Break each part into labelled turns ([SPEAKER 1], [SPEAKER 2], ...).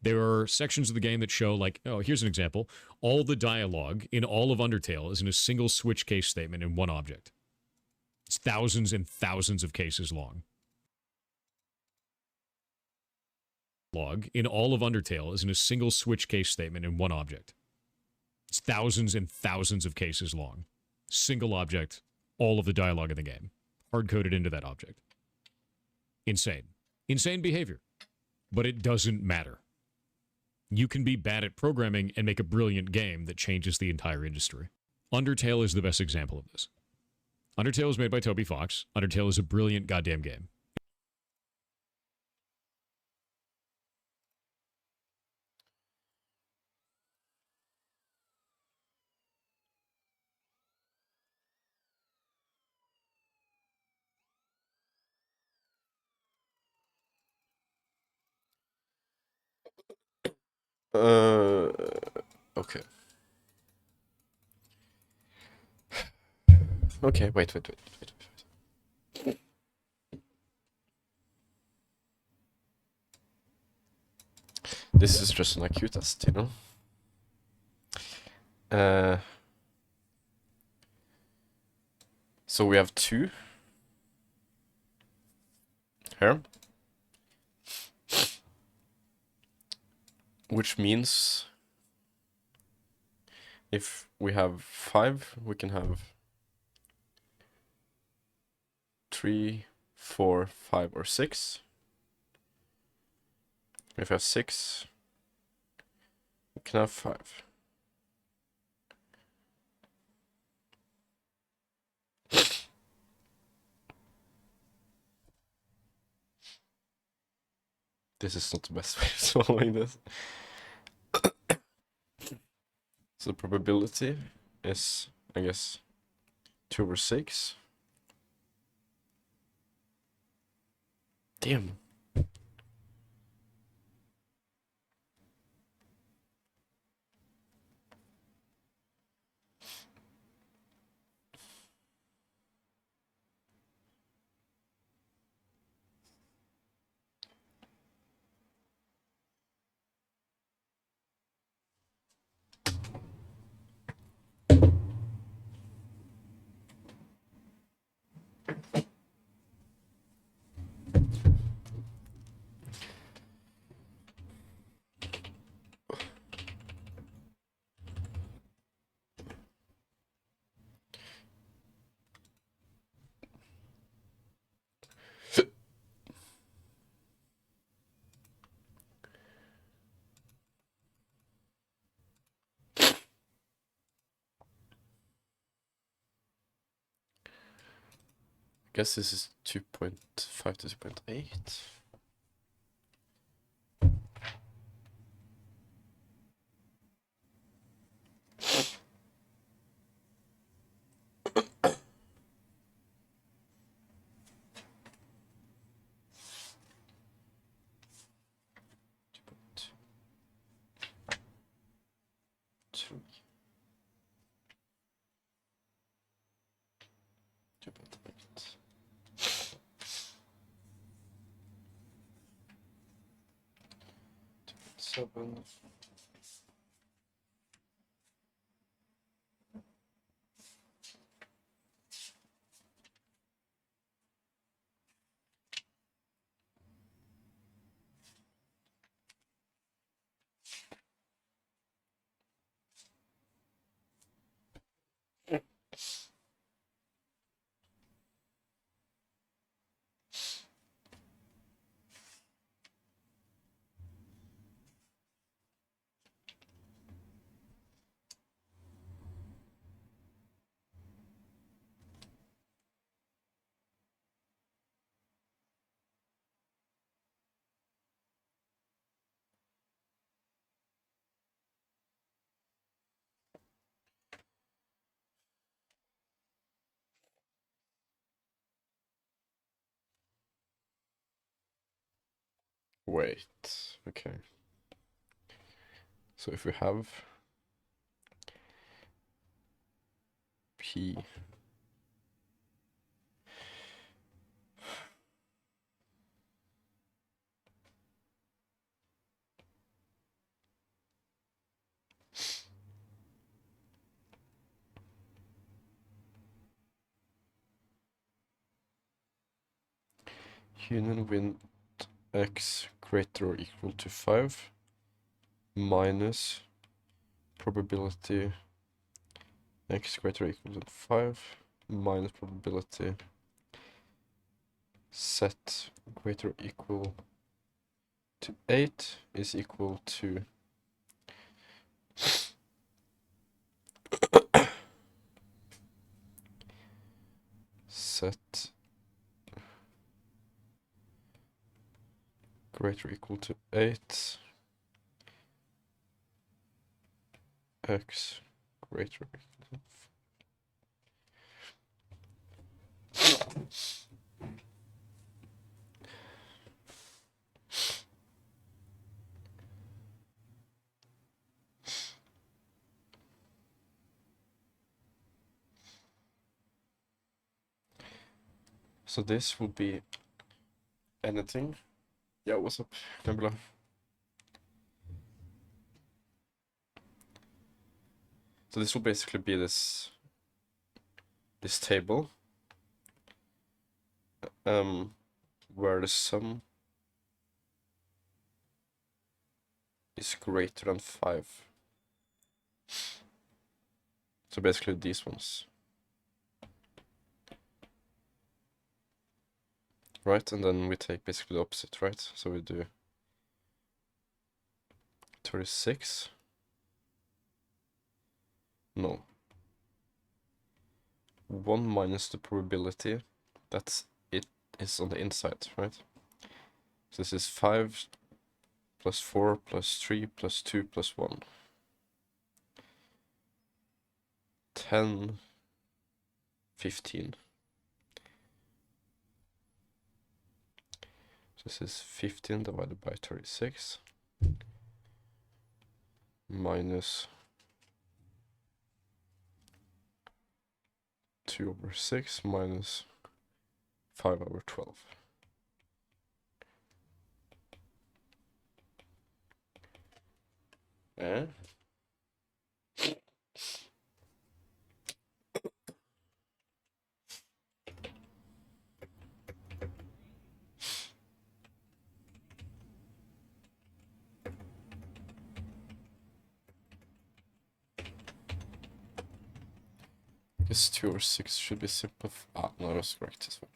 [SPEAKER 1] There are sections of the game that show, like, oh, here's an example. All the dialogue in all of Undertale is in a single switch case statement in one object. It's thousands and thousands of cases long. Log in all of Undertale is in a single switch case statement in one object. It's thousands and thousands of cases long. Single object, all of the dialogue in the game, hard coded into that object. Insane. Insane behavior. But it doesn't matter. You can be bad at programming and make a brilliant game that changes the entire industry. Undertale is the best example of this. Undertale is made by Toby Fox. Undertale is a brilliant goddamn game.
[SPEAKER 2] Okay. Okay, wait. This is just an IQ test, you know? So we have 2 here. Which means if we have 5, we can have 3, 4, 5, or 6. If we have 6, we can have 5. This is not the best way of solving this. So the probability is, I guess, 2/6. Damn. I guess this is 2.5 to 2.8. Two. 2.8. 2.7. Wait, okay. So if we have P union with x greater or equal to 5 minus probability x greater or equal to 5 minus probability set greater or equal to 8 is equal to set greater or equal to 8 x greater or equal to So this will be anything. Yeah, what's up, Nebula? So this will basically be this table, where the sum is greater than 5. So basically these ones. Right, and then we take basically the opposite, right? So we do 36. No. 1 minus the probability that it is on the inside, right? So this is 5 plus 4 plus 3 plus 2 plus 1. 10, 15. So this is 15 divided by 36 minus 2 over 6 minus 5 over 12. Eh? I guess 2 over 6 should be simple. No, that's correct as well.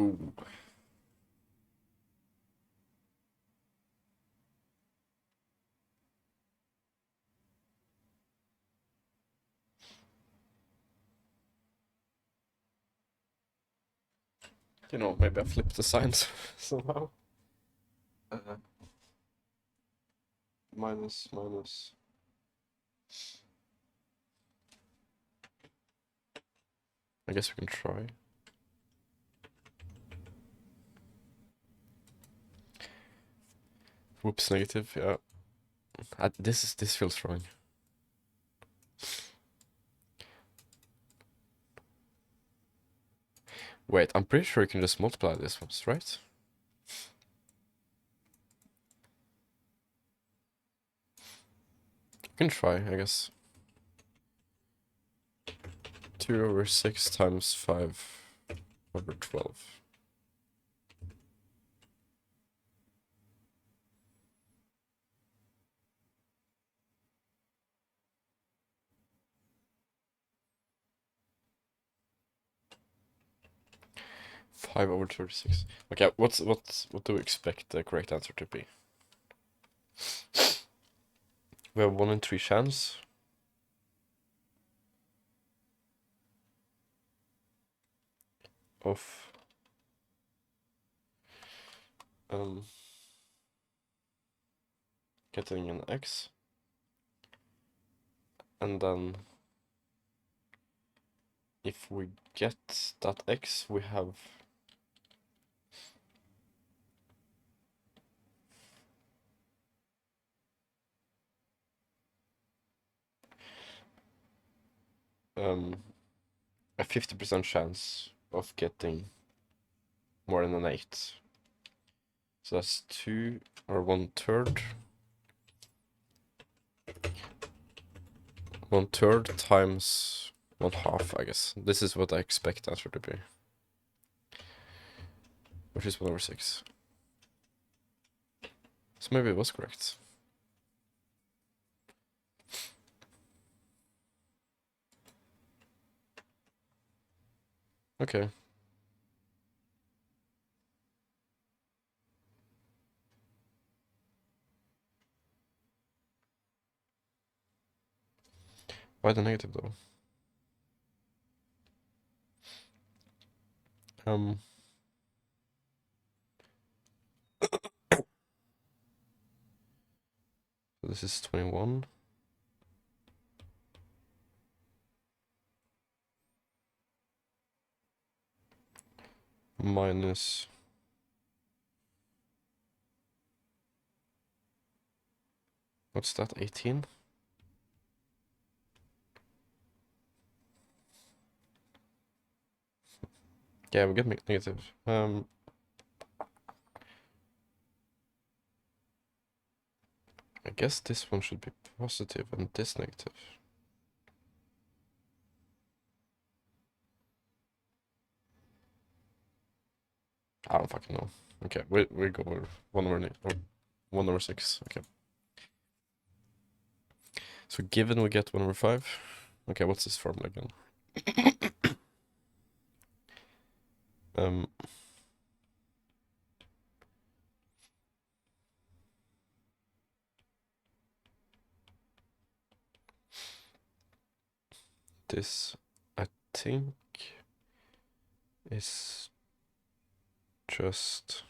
[SPEAKER 2] Ooh. You know, maybe I flipped the signs somehow. Minus. I guess we can try. Whoops, negative, yeah. This feels wrong. Wait, I'm pretty sure you can just multiply this ones, right? You can try, I guess. 2 over 6 times 5 over 12. Five over 36. Okay, what do we expect the correct answer to be? We have 1 in 3 chance. Of getting an x, and then if we get that x, we have a 50% chance of getting more than an 8. So that's 2 or 1/3 1/3 times 1/2, I guess. This is what I expect answer to be. Which is 1/6. So maybe it was correct. Okay. Why the negative though? So this is 21. Minus what's that, 18? Yeah, we get negative. I guess this one should be positive and this negative. I don't fucking know. Okay, we go with 1/6. Okay. So given we get 1/5. Okay, what's this formula again? This I think is just,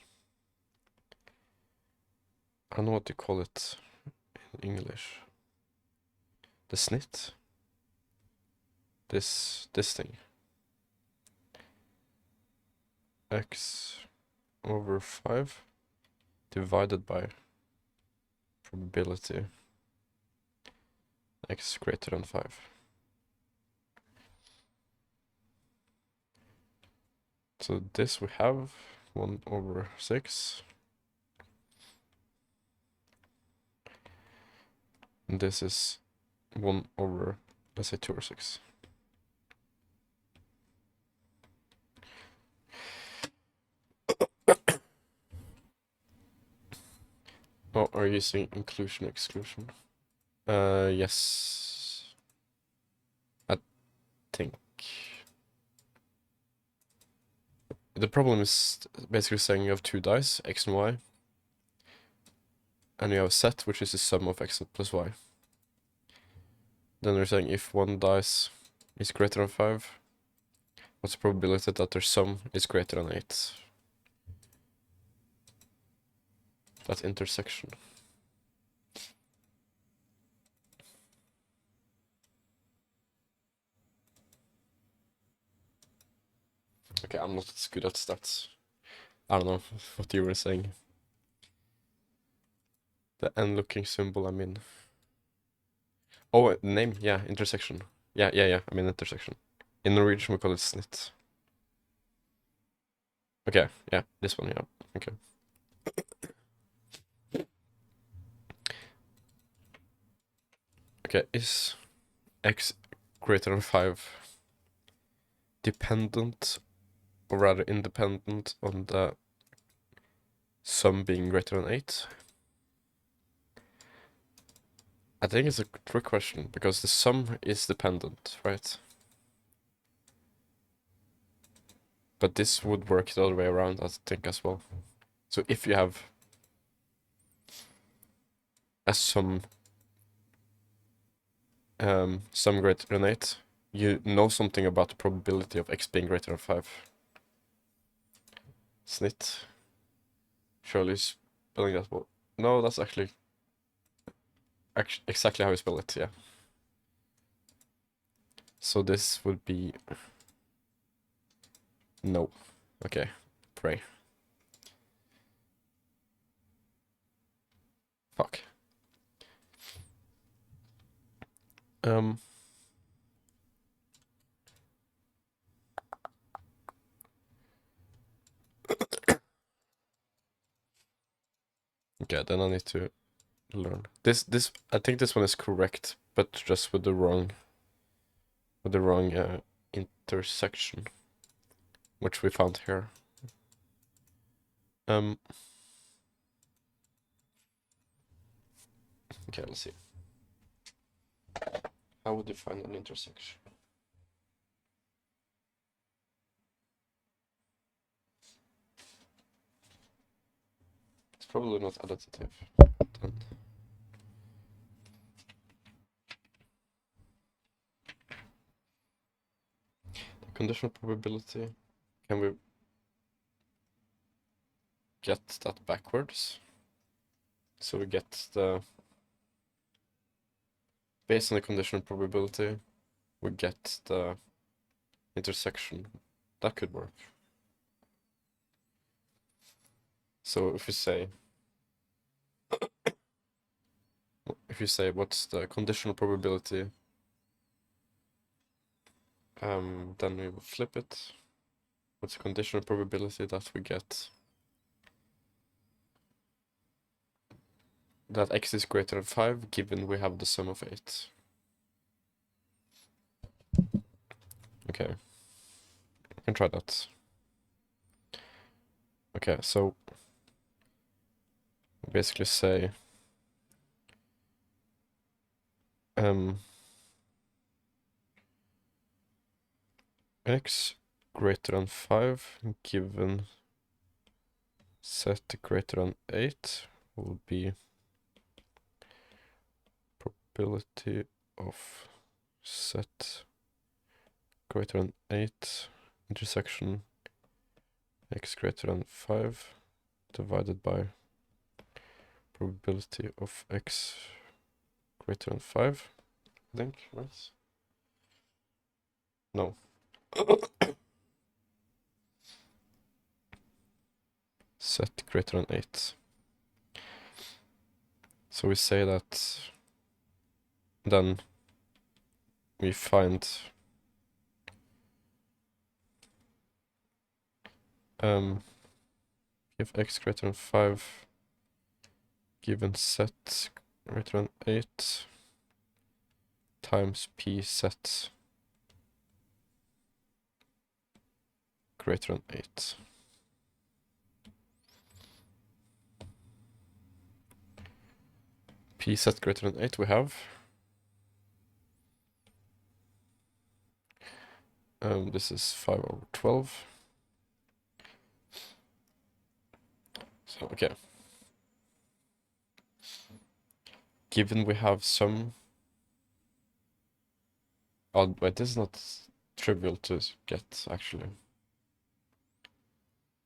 [SPEAKER 2] I don't know what to call it in English. The snit. This thing. X/5 divided by probability x greater than 5. So this we have 1/6. And this is 1/, let's say 2/6. Oh, are you using inclusion exclusion? Yes. I think. The problem is basically saying you have two dice, x and y. And you have a set, which is the sum of x plus y. Then they're saying if one dice is greater than 5, what's the probability that their sum is greater than 8? That intersection. Okay, I'm not as good at stats. I don't know what you were saying. The n-looking symbol, I mean. Oh, name, yeah, intersection. Yeah, I mean intersection. In Norwegian we call it snit. Okay, yeah, this one, yeah, okay. Okay, is x greater than 5 dependent, or rather independent, on the sum being greater than 8? I think it's a trick question, because the sum is dependent, right? But this would work the other way around, I think, as well. So if you have a sum greater than 8, you know something about the probability of x being greater than 5. Snit. Surely spelling that well. No, that's actually exactly how you spell it, yeah. So this would be no. Okay, pray. Fuck. Okay, then I need to learn. I think this one is correct, but just with the wrong intersection, which we found here. Okay, let's see. How would you find an intersection? It's probably not additive. Then. The conditional probability, can we get that backwards? So we get based on the conditional probability, we get the intersection. That could work. So if you say what's the conditional probability, then we will flip it. What's the conditional probability that we get that x is greater than 5 given we have the sum of 8? Okay, I can try that. Okay, so basically say x greater than 5 given set greater than 8 will be probability of set greater than 8 intersection x greater than 5 divided by probability of x greater than 5, I think, right? No. Set greater than 8. So we say that then we find if x greater than 5 given set greater than 8 times p set greater than 8. P set greater than 8 we have. This is 5/12. So, okay. Given we have some... Oh, but this is not trivial to get, actually.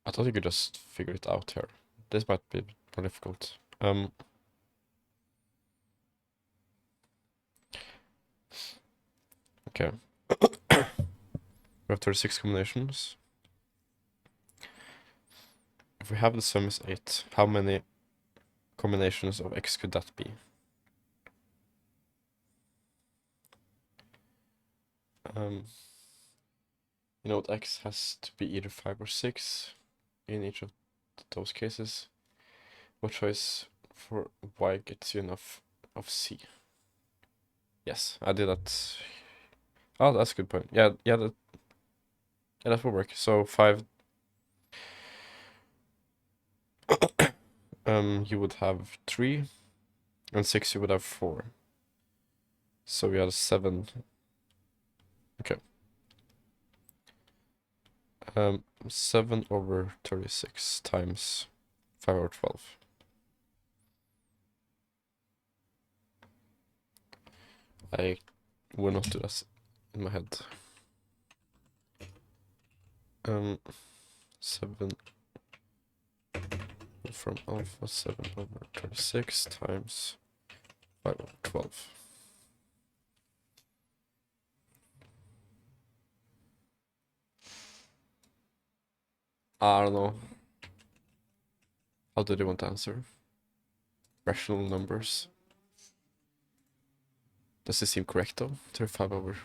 [SPEAKER 2] I thought you could just figure it out here. This might be more difficult. Okay. We have 36 combinations. If we have the sum is 8, how many combinations of x could that be? You know what, x has to be either 5 or 6 in each of those cases. What choice for y gets you enough of c? Yes, I did that. Oh, that's a good point. Yeah, that will work. So 5, you would have 3, and 6 you would have 4. So we had 7. Okay. 7/36 times 5/12. I will not do that in my head. 7 from alpha 7/36 times 5/12. I don't know. How do they want to answer? Rational numbers. Does this seem correct though? 35 over.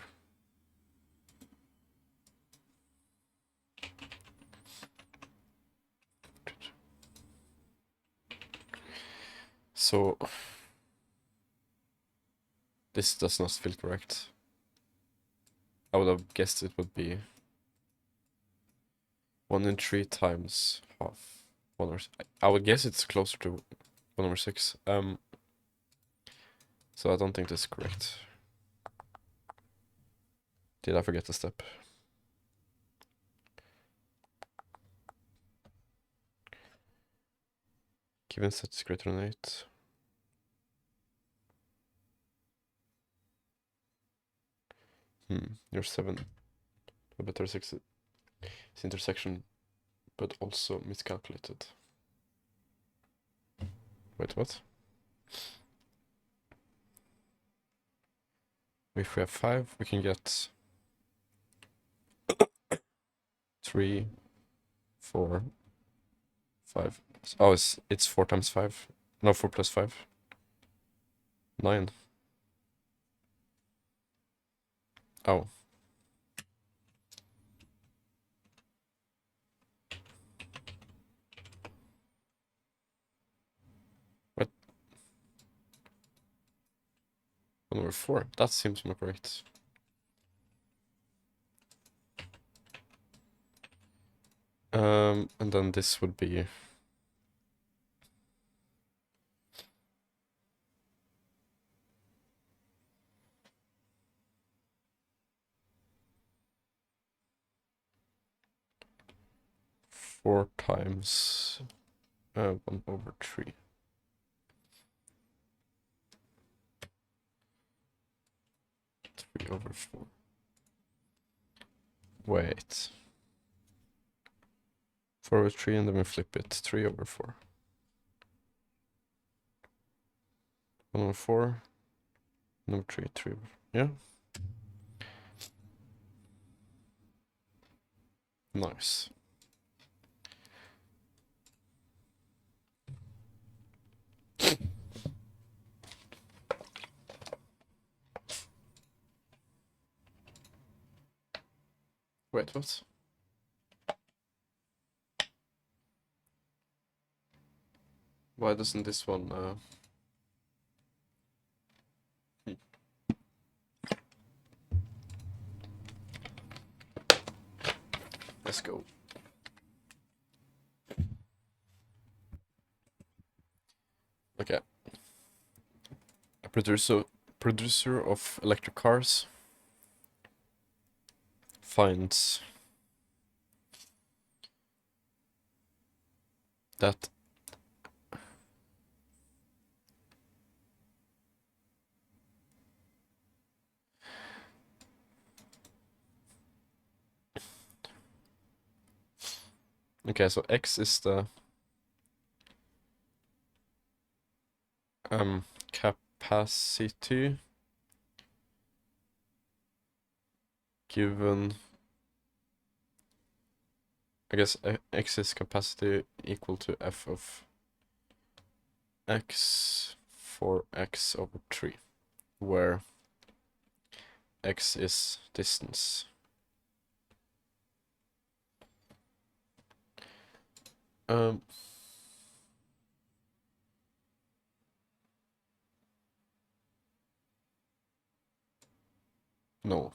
[SPEAKER 2] So This does not feel correct. I would have guessed it would be 1 in 3 times half. I would guess it's closer to 1/6. So I don't think that's correct. Did I forget a step? Given set is greater than 8. You're 7. But 36 is intersection, but also miscalculated. Wait, what? If we have 5, we can get 3, 4, 5. Oh, it's 4 times 5. No, 4 plus 5. 9. Oh. What? 1/4. That seems more correct. And then this would be 4 times 1/3. Three over 4. Wait. 4/3, and then we flip it. 3/4. 1/4. Number 3, 3. Yeah. Nice. Wait, what? Why doesn't this one Let's go. Okay. A producer of electric cars finds that okay, so X is the capacity given, I guess X is capacity equal to F of X for X/3, where X is distance. No.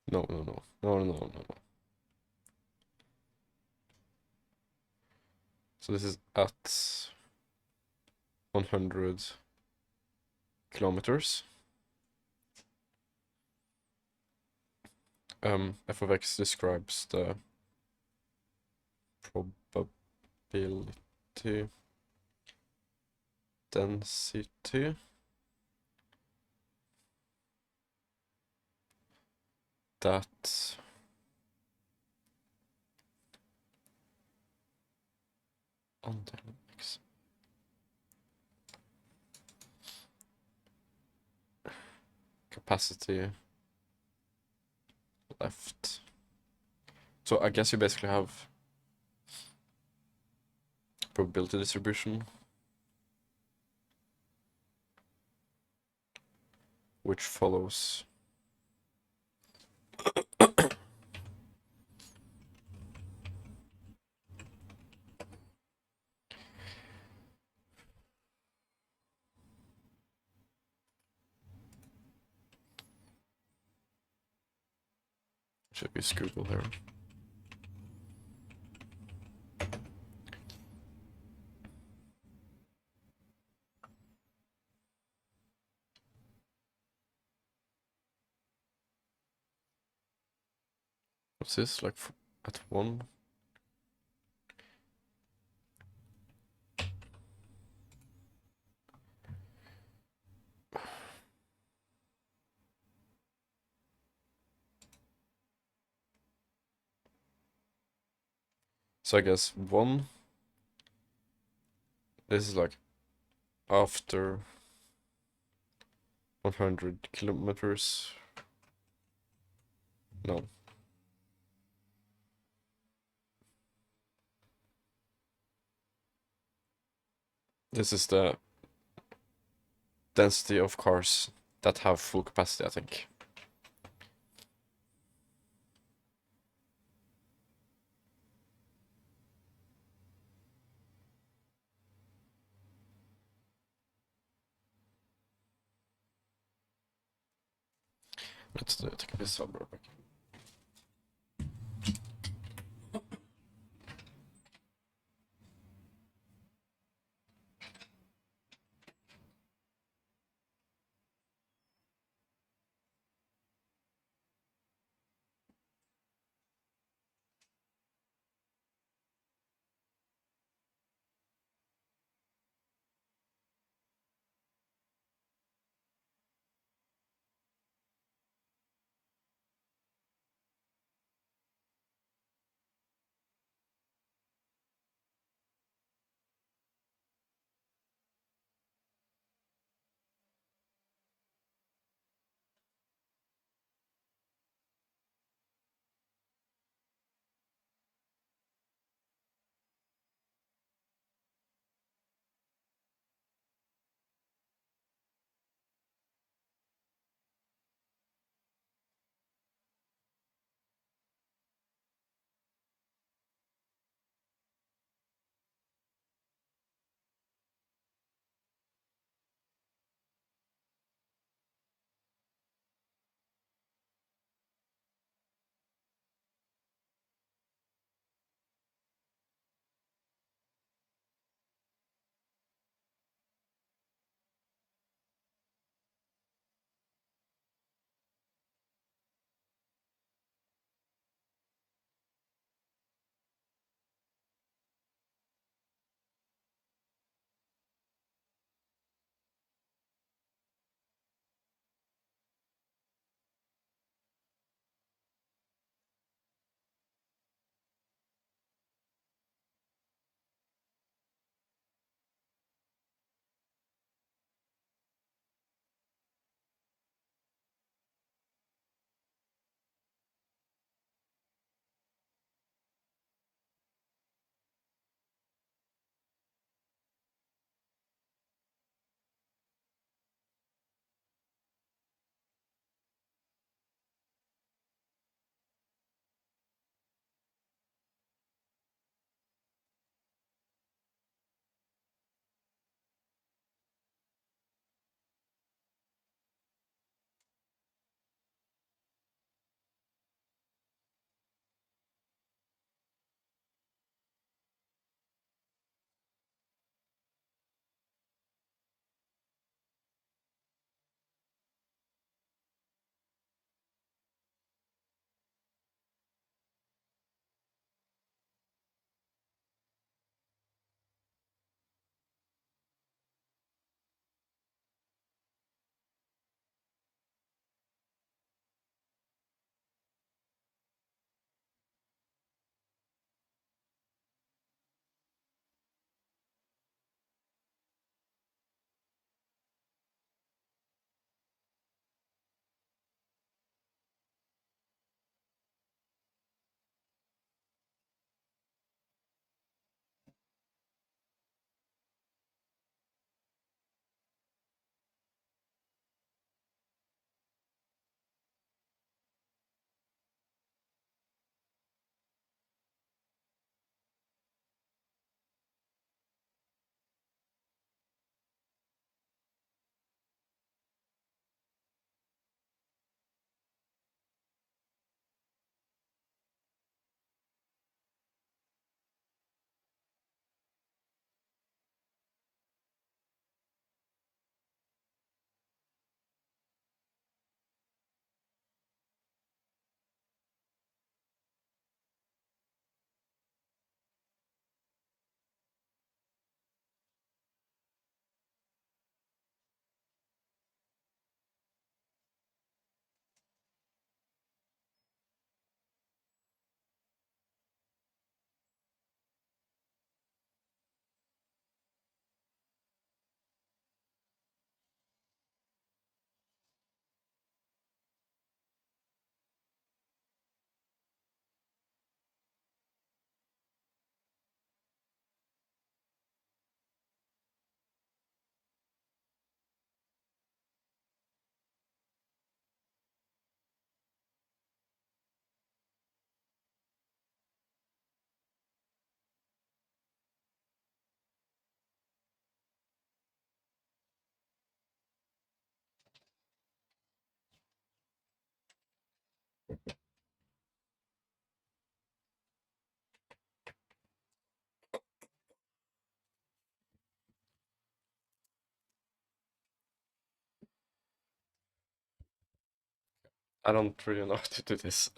[SPEAKER 2] No, no, no. No, no, no, no, no. So this is at 100 kilometers. F of X describes the probability density that on the X capacity left So I guess you basically have probability distribution, which follows should be Google here. What's this like at 1? So I guess 1. This is like after 100 kilometers. No. This is the density of cars that have full capacity, I think. Let's take a piss. I'll be right back. I don't really know how to do this.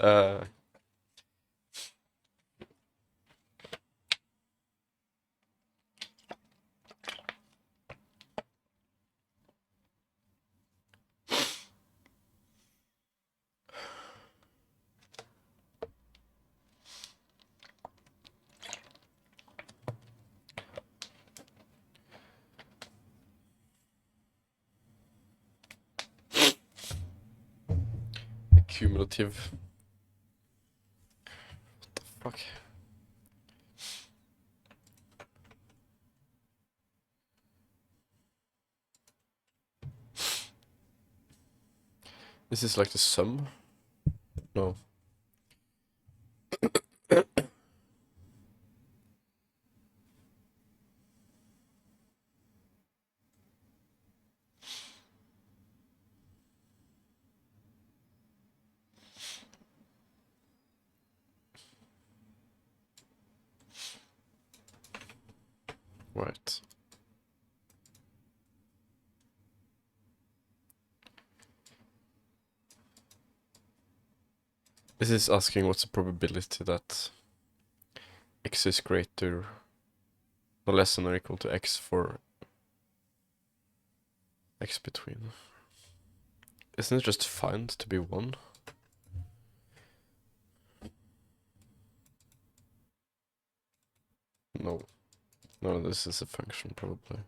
[SPEAKER 2] Cumulative. What the fuck? This is like the sum? No. Right. This is asking what's the probability that x is greater or less than or equal to x for x between. Isn't it just find to be 1? No. No, this is a function probably.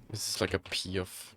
[SPEAKER 2] This is like a p of...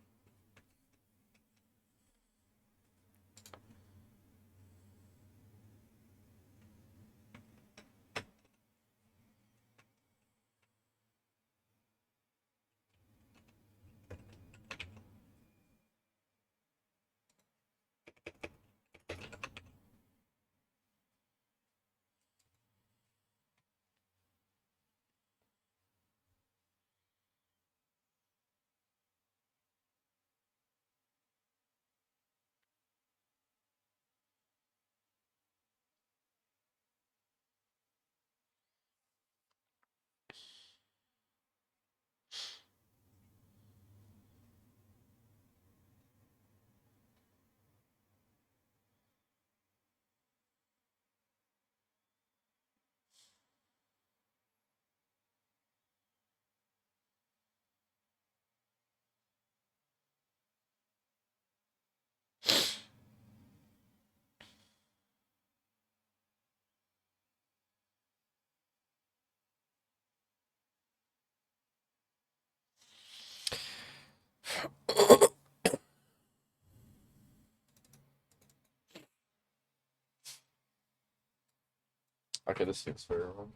[SPEAKER 2] Okay, this seems very wrong.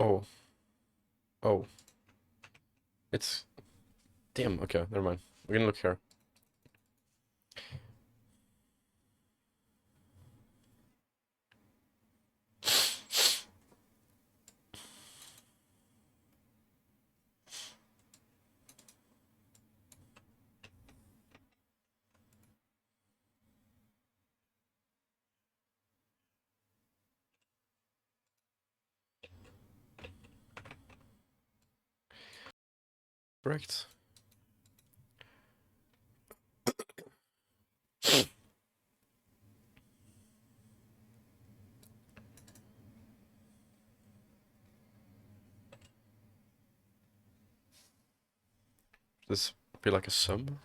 [SPEAKER 2] Oh. Oh. It's... Damn, okay, never mind. We're gonna look here. Correct. This be like a sum?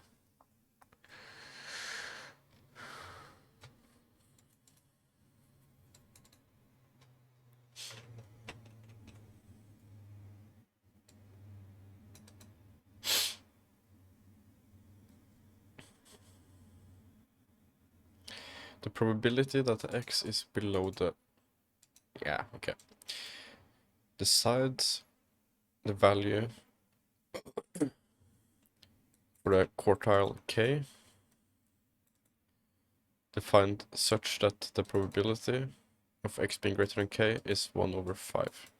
[SPEAKER 2] The probability that x is below the... Yeah, okay. Decides the value for the quartile k defined such that the probability of x being greater than k is 1 over 5.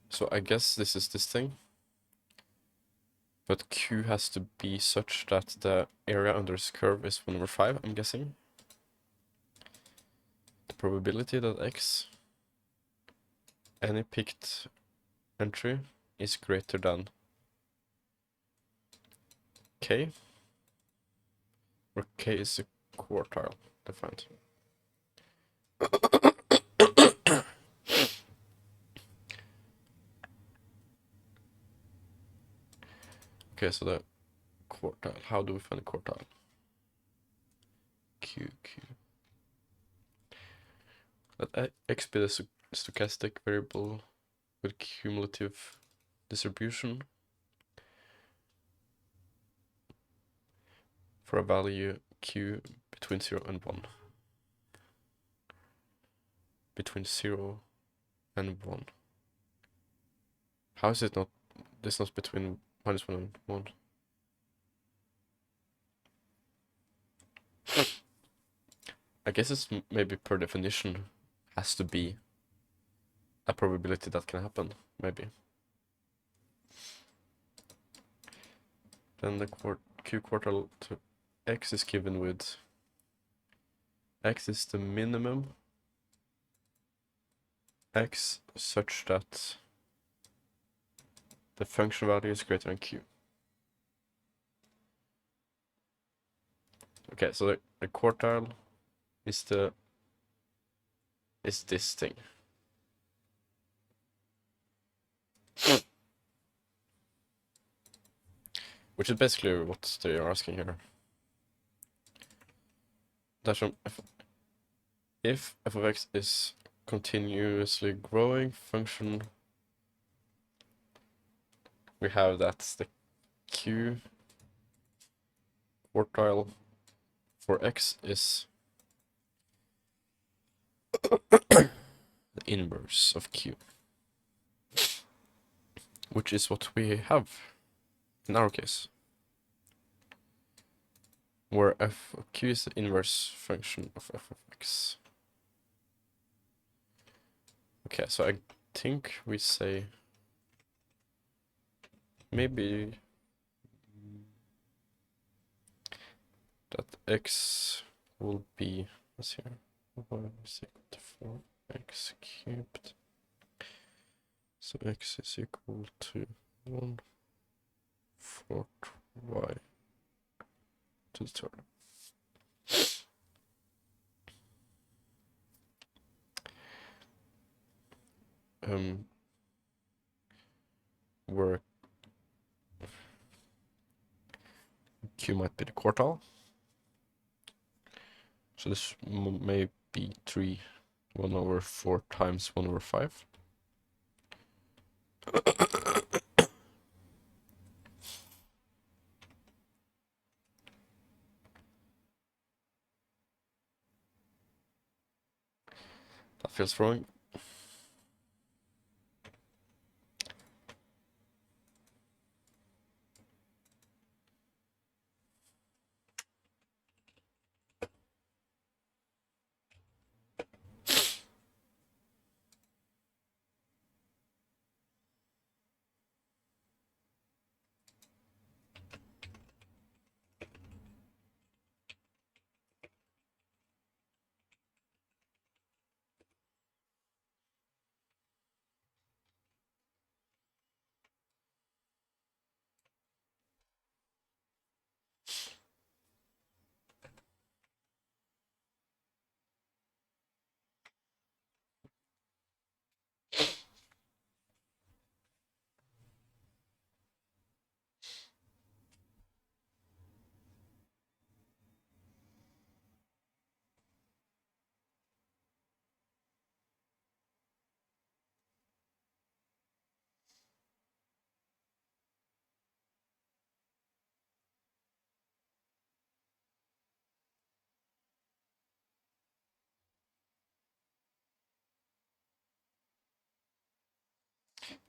[SPEAKER 2] So I guess this is this thing. But q has to be such that the area under this curve is 1 over 5, I'm guessing. The probability that x, any picked entry, is greater than k, where k is a quartile defined. Okay, so the quartile, how do we find a quartile? Q. Let x be the stochastic variable with cumulative distribution for a value q between 0 and 1. Between 0 and 1. How is it not, this not between -1 and 1? I guess it's maybe per definition has to be a probability that can happen, maybe. Then the q quartile to x is given with x is the minimum x such that the function value is greater than q. Okay, so the quartile is this thing. Which is basically what they are asking here. That's if f of x is continuously growing function, we have that's the q quartile for x is the inverse of q, which is what we have in our case, where f of q is the inverse function of f of x. Okay, so I think we say maybe that x will be, what's here, y is equal to 4x cubed. So x is equal to 1/4 y to the third. Where q might be the quartile. So this may be 1 over 4 times 1 over 5. feels wrong.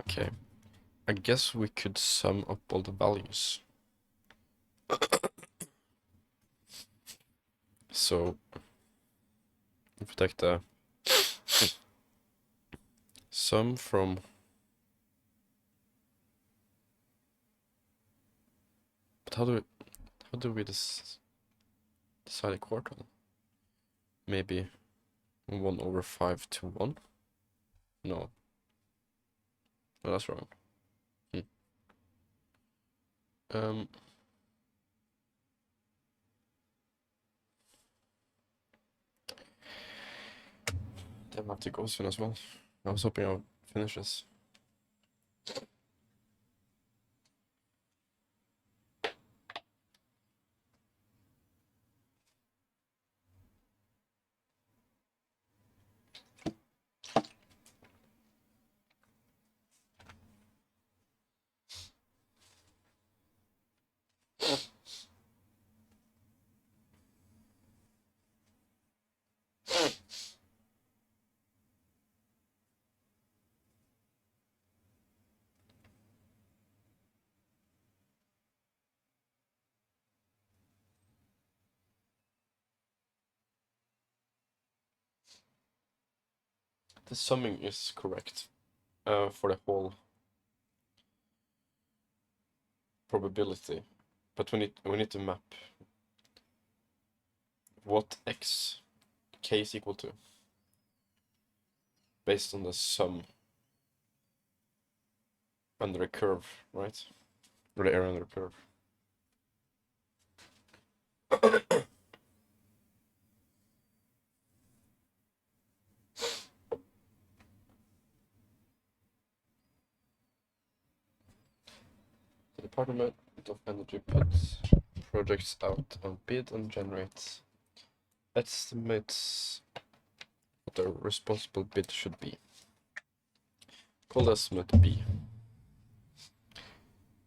[SPEAKER 2] Okay, I guess we could sum up all the values. So if we take the sum from but how do we decide a quartile? Maybe 1/5 to 1? No. No, that's wrong. Damn, I have to go soon as well. I was hoping I would finish this. The summing is correct for the whole probability, but we need to map what k is equal to based on the sum under a curve, right? Or the area under a curve. The Department of Energy puts projects out on bid and generates estimates what the responsible bid should be. Called estimate B.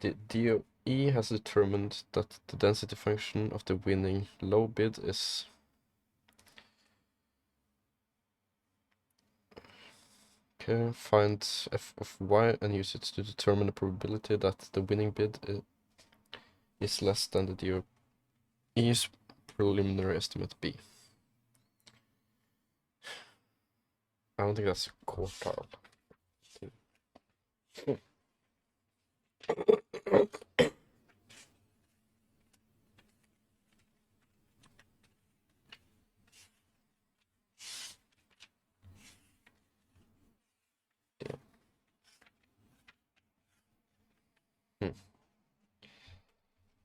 [SPEAKER 2] The DOE has determined that the density function of the winning low bid is okay. Find f of y and use it to determine the probability that the winning bid is less than the DOE's preliminary estimate B. I don't think that's a quartile.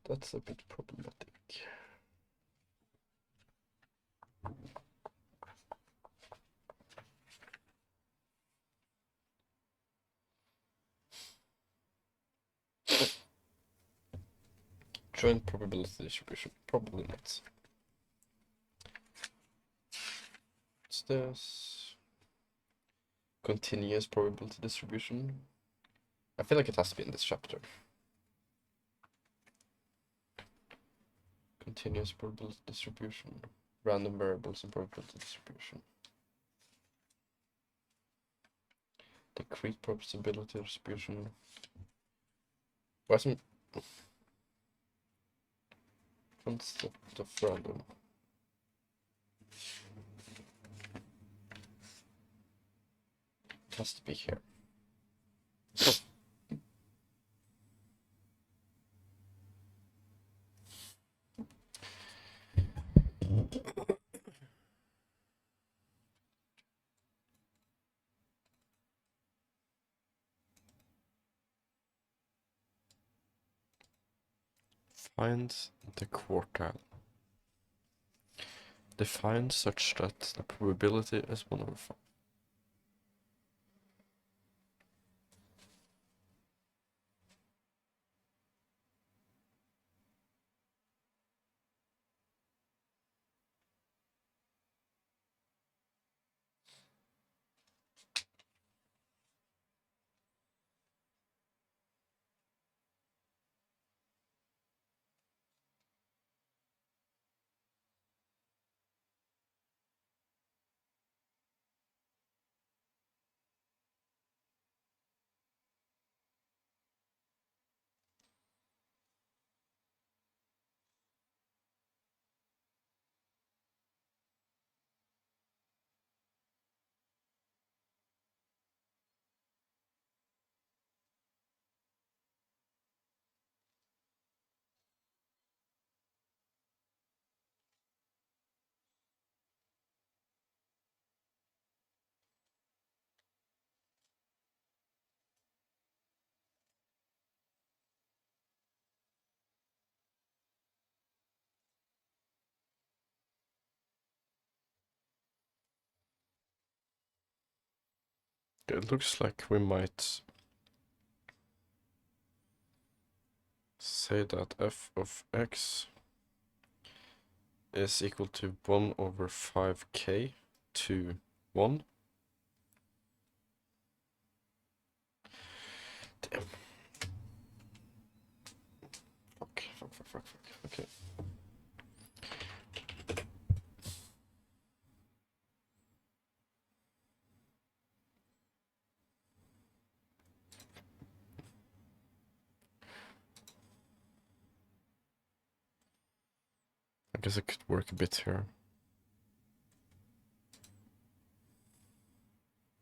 [SPEAKER 2] That's a bit problematic. Joint probability distribution, probably not. What's this? Continuous probability distribution. I feel like it has to be in this chapter. Continuous probability distribution. Random variables and probability distribution. Discrete probability distribution. Why some concept of random? It has to be here. Find the quartile. Defined such that the probability is 1/5. It looks like we might say that f of x is equal to 1/5k to 1. Damn. Fuck. Okay. I guess it could work a bit here.